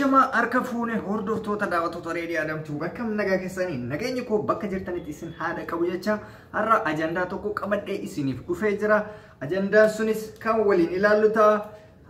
Shama harka fuune hordoftoota daawwattoota reediyoo adamtuu bakka nagaa keessanii nageenyi koo bakka jirtanitti isin haadha qabu jecha har'a ajandaa tokko qabadhee isiniif dhufee jira. Ajandaan sunis kan waliin ilaallu ta'a.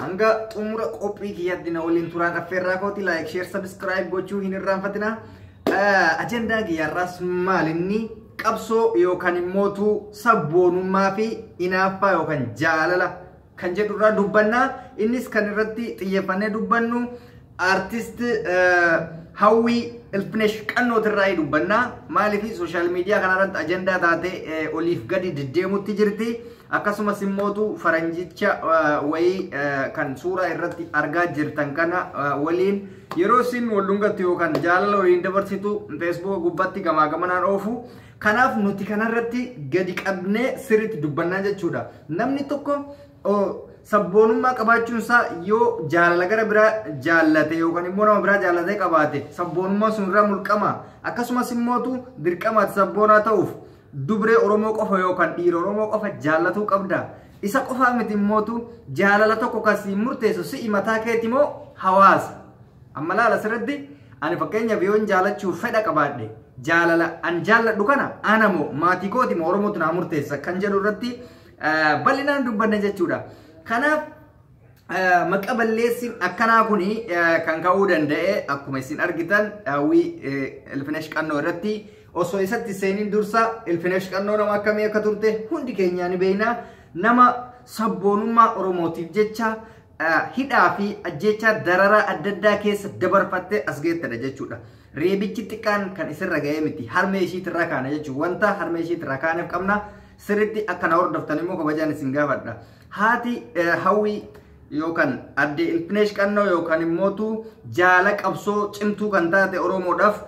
Hanga xumura qophii kiyyaatti na waliin turaan affeerraa kooti like share subscribe gochuu hin irraanfatina. Ajandaa kiyyaarraas maalinni qabsoo yookaan immootu sabboonummaa fi hinafaa yookaan jaalala kan jedhurraa dubbannaa. Innis kan irratti xiyyeeffannee dubbannu artist Hawwi Ilfinesh qannootirraa dubbanna. Maaliif social media kanarratti ajandaa taate oliif gadi deddeemutti jirti. Akkasumas immootu faranjicha wayii kan suuraa irratti argaa jirtan kana waliin yeroo isin waldungatti yookaan jaalala waliin dabarsitu Facebook gubbatti gamaa gamanaan oofu. Kanaaf nuti kanarratti gadi qabnee sirriitti dubbannaa jechuudha. Namni tokko sabboonummaa qabaachuun isaa yoo jaalala gara biraa jaallate yookaan immoo nama biraa jaallatee qabaate sabboonummaa sun irraa mulqama. Akkasumas immootu dirqamaatti sabboonaa ta'uuf dubree Oromoo qofa yookaan dhiira Oromoo qofa jaallatuu qabda. Isa qofaa miti immootu jaalala tokko kasii murteessu si'i mataa keetii moo hawaasa. Amma laala sirriitti ani fakkeenyaaf yoon jaalachuuf fedha qabaadhe jaalala an jaalladhu kana ana moo maatii kooti moo Oromootu naa murteessa kan jedhu irratti bal'inaan dubbanne jechuudha. Kanaaf maqaa balleessin akkanaa kuni kan ka'uu danda'e akkuma isin argitan Hawwi Ilfinesh qannoo irratti osoo isatti seeniin dursa Ilfinesh qannoo nama akkamii akka turte hundi keenya ni beekna. Nama sabboonummaa Oromootiif jecha hidhaa fi ajjeechaa dararaa adda addaa keessa dabarfattee as geettedha jechuudha. Reebichi xiqqaan kan isirra ga'ee miti harmee ishiitirraa kaana jechuudha. Wanta harmee ishiitirraa kaaneef qabna sirriitti akkana hordoftan immoo kabajaan isin gaafadha. Haati Hawwi yookaan adde Ilfinesh qannoo yookaan immootu jaala qabsoo cimtuu kan taate Oromoodhaaf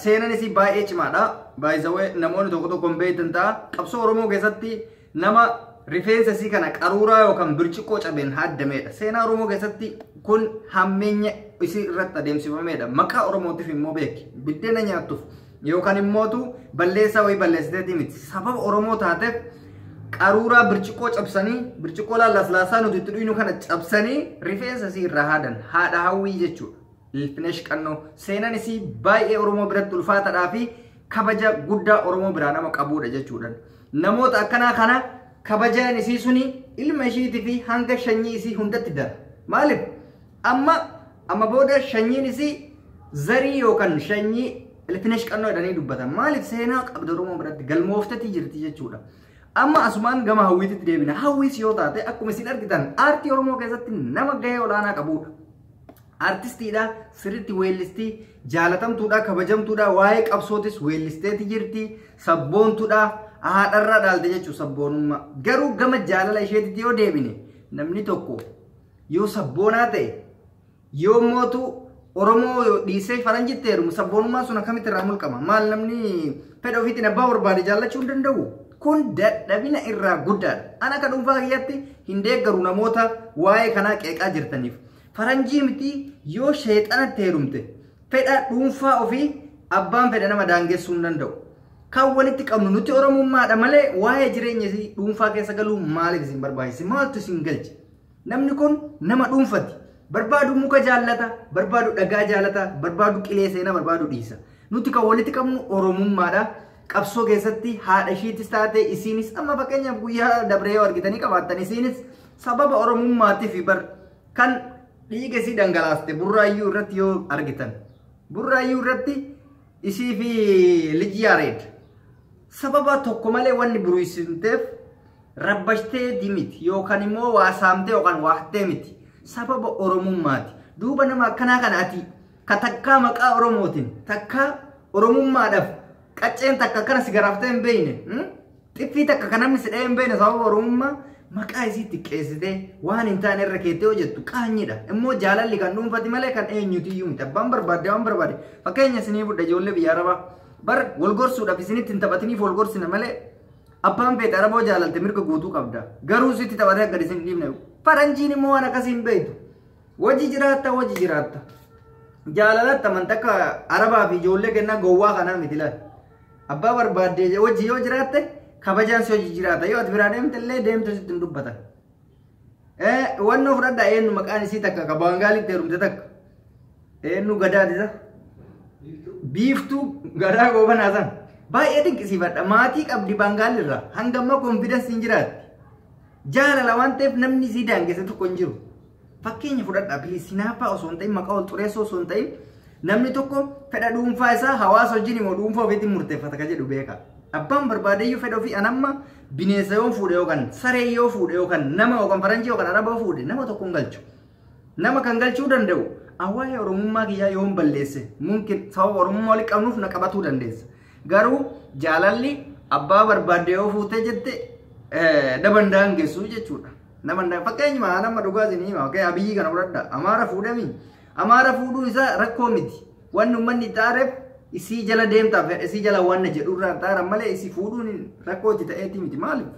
seenaan isii baay'ee cimaadha. Baay'isawee namoonni tokko tokko hin beektan ta'a. Qabsoo Oromoo keessatti nama rifeensa isii kana qaruuraa yookaan birciqoo cabeen haaddameedha. Seenaa Oromoo keessatti kun hammeenya isii irratti adeemsifamedha. Maqaa Oromootiif immoo beeki biddeena nyaattuuf yookaan immootu balleessaa wayii balleessiteetii miti. Sababa Oromoo taateef qaruuraa birciqoo cabsanii birciqoo laaslaasaa nuti itti dhuynu kana cabsanii rifeensa isii irraa haadan haadha Hawwii jechuudha. Ilfinesh qannoo seenaan isii baay'ee Oromoo biratti ulfaataadhaa fi kabaja guddaa Oromoo biraa nama qabuudha jechuudha. Namoota akkanaa kana kabajaan isii suni ilma ishiitii fi hanga shanyii isii hundatti dara. Maaliif amma booda shanyiin isii zarii yookaan shanyii Ilfinesh qannoo jedhanii dubbatan. Maaliif seenaa qabda Oromoo biratti galmooftatii jirti jechuudha. Amma asumaan gama Hawwiitti deebina. Hawwiis yoo taate akkuma isin argitan aartii Oromoo keessatti nama gahee olaanaa qabudha. Artistiidha, sirriitti weellistii, jaalatamtuudha, kabajamtuudha, waa'ee qabsootis weellisteeti jirti, sabboontuudha, haadharraa dhaalte jechuudha sabboonummaa. Garuu gama jaalala isheetitti yoo deebine namni tokko yoo sabboonaa ta'e yoo mootu Oromoo dhiisee faranjitti heerumu sabboonummaa sun akkamitti irraa mulqama? Maal namni fedha ofiitiin abbaa barbaade jaallachuu hin danda'u? Kun dadhabina irraa guddaadha. Ana akka dhuunfaa kiyyatti hin deeggaru namoota waa'ee kanaa qeeqaa jirtaniif. Faranjii miti yoo sheexanatti heerumte fedha dhuunfaa ofii abbaan fedha nama daangessuu hin danda'u. Kan walitti qabnu nuti Oromummaadha malee waa'ee jireenya isii dhuunfaa keessa galuu maaliif isin barbaachise? Maaltu isin galche? Namni kun nama dhuunfati. Barbaadu muka jaallata, barbaadu dhagaa jaallata, barbaadu qilee seenaa, barbaadu dhiisa. Nuti kan walitti qabnu Oromummaadha. Qabsoo keessatti haadha ishiitis taate isiinis amma fakkeenyaaf guyyaa dabree yoo argitanii qabaattan isiinis sababa Oromummaatiif kan dhiiga isii dhangalaaste burraayyuu irratti yoo argitan. Burraayyuu irratti isii fi Liji Yaareed sababa tokko malee wanni buruisimteef rabbashtee miti yookaan immoo waasaamtee yookaan waahtee miti. Sababa Oromummaati. Duuba nama akkanaa kana ati ka takkaa maqaa Oromootiin takkaa Oromummaadhaaf qacceen takka kana si garaaftee hin beekne xiffii takka kan namni si dhahee hin beekne sababa Oromummaa maqaa isii xiqqeessitee waan hin taane irra keettee hojjettu qaanyiidha. Immoo jaalalli kan dhuunfati malee kan eenyutiyyuu miti. Abbaan barbaadde waan barbaade fakkeenya isinii fudha ijoollee biyya Arabaa bar wal gorsuudhaaf isinitti hin taphatiniif wal gorsina malee abbaan feete Araboo jaalalte mirga guutuu qabda. Garuu sitti taphatee akka isin dhiibne faranjiin immoo waan akkasii hin beektu. Wajji jiraatta. Jaalalatta mantakka Arabaa fi ijoollee kennaa gowwaa kanaa miti laata. Abbaa barbaadde wajji yoo jiraatte kabajaan si hojii jiraata. Yoo ati biraa deemte illee deemte sitti hin dubbatan. Wanno fudhadhaa eenyu maqaan isii takka ka Baangaalitti heerumte takka eenyu gadaadisa biiftuu gadaa goobanaa san baay'ee dinqisiifadha maatii qabdi Bangaalirraa hangamma confidence hin jiraatti jaalala waan ta'eef namni sii daangesse tokko hin jiru fakkeenya fudhadhaa please Hinafa osoo hin ta'in maqaa ol xureessoo osoo hin ta'in namni tokko fedha dhuunfaa isaa hawaasa wajjin immoo dhuunfaa ofiitiin murteeffata ka jedhu beeka abbaan barbaadeyyuu fedha ofii anamma bineensa yoo fuudhe yookaan saree yoo fuudhe yookaan nama yookaan faranjii yookaan araba yoo fuudhe nama tokko hin galchu nama kan galchuu danda'u awwaa'ee oromummaa kiyyaa yoo hin balleesse mumkin sababa oromummaa walitti qabnuuf na qabatuu dandeessa garuu jaalalli abbaa barbaade yoo fuutee jette daban daangessu jechuudha nama fakkeenyuma nama dhugaa isinii hima okay abiyyi kana fudhadha amaara fuudhami amaara fuudhuu isaa rakkoo miti wanni uummanni taareef isii jala deemtaaf isii jala waan jedhurraa taaran malee isii fuudhuun rakkoo itti ta'eeti miti maaliif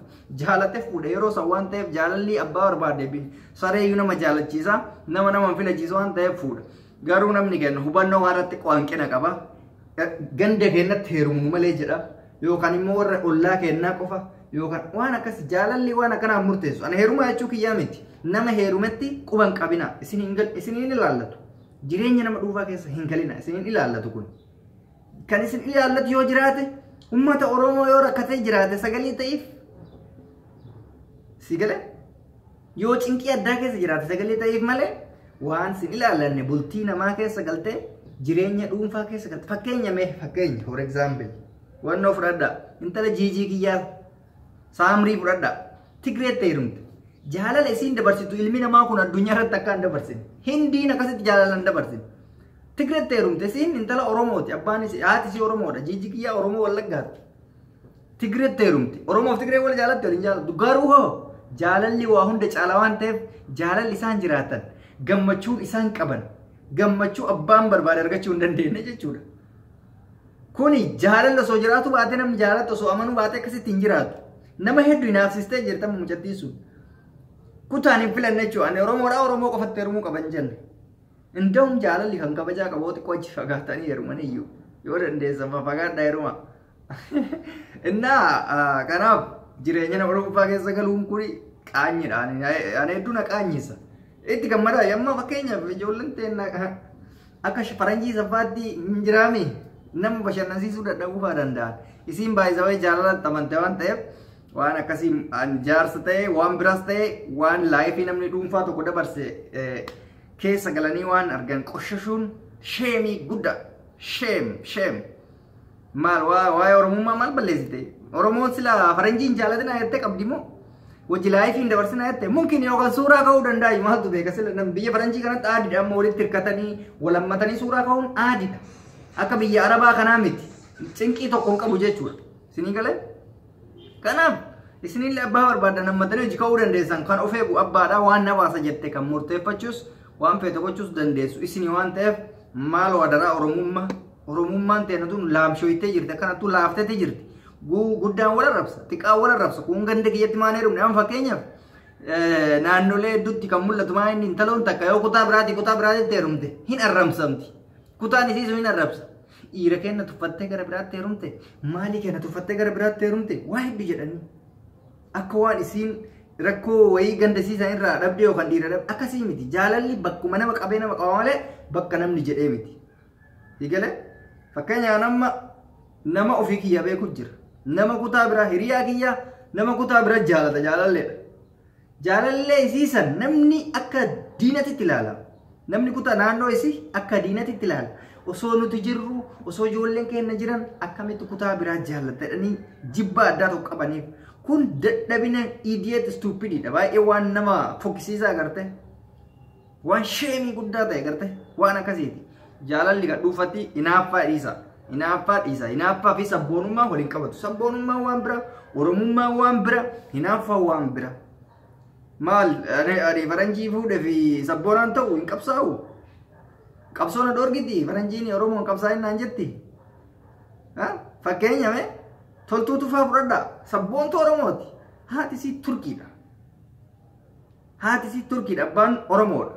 jaalate fuudhe yeroo san waan ta'eef jaalalli abbaa barbaade sareeyyuu nama jaalachiisa nama filachiisa waan ta'eef fuudha garuu namni kennu hubannoo irratti qoanqina qaba ganda keenyatti heerumuu malee jedha yookaan immoo warra ollaa kennaa qofa yookaan waan akkas jaalalli waan akkanaa murteessu ana heeruma jechuu kiyyaa miti nama heerumatti quban qabina isiniin ilaallatu jireenya nama dhuunfaa keessa hin galina isiniin ilaallatu kun kan isin ilaallatu yoo jiraate ummata Oromoo yoo rakkatee jiraate sagalee ta'eef sigale yoo cinqii addaa keessa jiraate sagalee ta'eef malee waan sin ilaallanne bultii namaa keessa galtee jireenya dhuunfaa keessa galte fakkeenya for example wannoo fudhadha intala jiijii kiyyaa saamrii fudhadha Tigreetti heerumte jaalala isiin dabarsitu ilmi namaa kun addunyaa irratti akka hin dabarsine hindiin akkasitti jaalala hin dabarsine Tigreetti heerumte isiin intala Oromooti abbaan isii haati isii Oromoodha jiijii kiyyaa Oromoo Wallaggaatti Tigreetti heerumte Oromoof Tigree wal jaalatti waliin jaalatu garuu hoo jaalalli waa hunda caalaa waan ta'eef jaalalli isaan jiraatan gammachuun isaan qaban gammachuu abbaan barbaade argachuu hin dandeenye jechuudha kuni jaalala osoo jiraatu baate namni jaalatu osoo amanuu baate akkasitti hin jiraatu nama hedduu hinaafsistee jirta mucattiisu kutaan hin filanne jechuudha ani Oromoo qofatti heerumuu qaban jenne indawum jaalalli kan kabajaa qabooti qochi fagaatanii heerumaniyyuu yoo dandeessan fagaadhaa heeruma innaa kanaaf jireenya nama dhuunfaa keessa galuun kuni qaanyidha ani hedduu na qaanyisa itti gammadaa yamma fakkeenyaaf ijoolleen teennaa akka faranjii saffaatti hin jiraame nama bashannansiisuu dadhabuu fa'aa danda'an isiin baay'isawee jaalalatti amantee waan ta'eef waan akkasii jaarsa ta'e waan biraas ta'e waan laayifii namni dhuunfaa tokko dabarse keessa galanii waan argan qoshashuun sheemii guddaa sheem maal waa'ee oromummaa maal balleessite Oromoon sila faranjiin jaalatina jettee qabdi moo wajji laayifiin dabarsina jettee mumkin yookaan suuraa ka'uu danda'a maaltu beeka sila nam biyya faranjii kanatti aadiidha amma walitti hirkatanii walammatanii suuraa ka'uun aadiidha akka biyya arabaa kanaa miti cinqii tokko hin qabu jechuudha isinii galee kanaaf isinillee abbaa barbaadan hammatanii hojii ka'uu dandeessan kan of eegu abbaadhaa waan na baasa jettee kan murteeffachuus waan feete gochuus dandeessu isinii waan ta'eef maal wadaraa oromummaan teenatuun laamshooytee jirti akkanattuu laaftee jirti guddaan wal arrabsa xiqqaan wal arrabsa kun ganda kiyyatti maan heerumne amma fakkeenyaaf naannolee hedduutti kan mul'atu maa inni intaloon takka yoo kutaa biraatti heerumte hin arrabsamti kutaan isiisu hin arrabsa dhiira kenna tuffattee gara biraatti heerumte maalii kenna tuffattee gara biraatti heerumte waa heddu jedhanii akka waan isiin rakkoo wayii gandasiisan irraa dhabdee yookaan dhiira dhabde akkasii miti jaalalli bakkuma nama qabee nama qaba malee bakka namni jedhee miti higalee fakkeenyaa nama ofii kiyya beeku jira nama kutaa biraa hiriyaa kiyya nama kutaa biraa jaalata jaalallee isiisan namni akka diinatitti ilaala namni kutaa naannoo isii akka diinatitti ilaala osoo nuti jirru osoo ijoolleen keenya jiran akkamitti kutaa biraa jaalatanii jibba addaa tokko qabaniif kun dadhabina idiot stupididha baay'ee waan nama fokkisiisaa garte waan sheemii guddaa ta'e garte waan akkasiiti jaalalli gadhuufatti Hinaafaa Hinaafaa fi sabboonummaa waliin qabatu sabboonummaa waan bira oromummaa waan bira Hinaafaa waan bira maal ani faranjii fuudhe fi sabboonaan ta'u hin qabsaa'u qabsoona dorgiti faranjiin oromoon qabsaa'in naan jetti fakkeenya mee toltuutu faa fudhadha sabboontu oromooti haati isii turkiidha abbaan oromoodha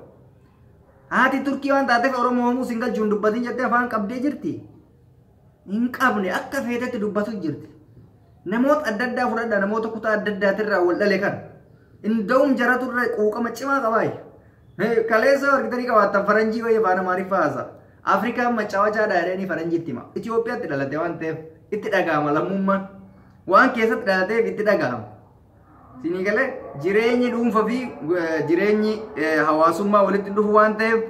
haati turkii waan taateef oromoo hoomuu sin galchuun dubbatiin jettee afaan qabdee jirti hin qabne akka feetetti dubbatu jirti namoota adda addaa fudhadha namoota kutaa adda addaatirraa wal dhale kan indawum jaraturra quuqama cimaa qabaay kaleessa argitanii qabaattan faranjii wayii afaan amaariffaa haasa Afrikaan macaawachaa dhaadheeni faranjiitti hima. Itoophiyaatti dhalatee waan ta'eef itti dhagahama lammummaan. Waan keessatti dhalateef itti dhagahama. Sinii galee jireenyi dhuunfaa fi jireenyi hawaasummaa walitti dhufu waan ta'eef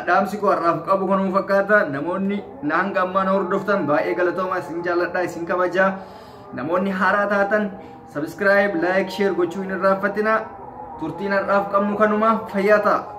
dhaamsi koo har'aaf qabu kanuma fakkaata. Namoonni hanga ammaa na hordoftan baay'ee galatoomaa isin jaalladhaa isin kabajaa. Namoonni haaraa taatan subscribe, like, share gochuu hin irraanfatinaa. Turtiin har'aaf qabnu kanuma fayyaa ta'a.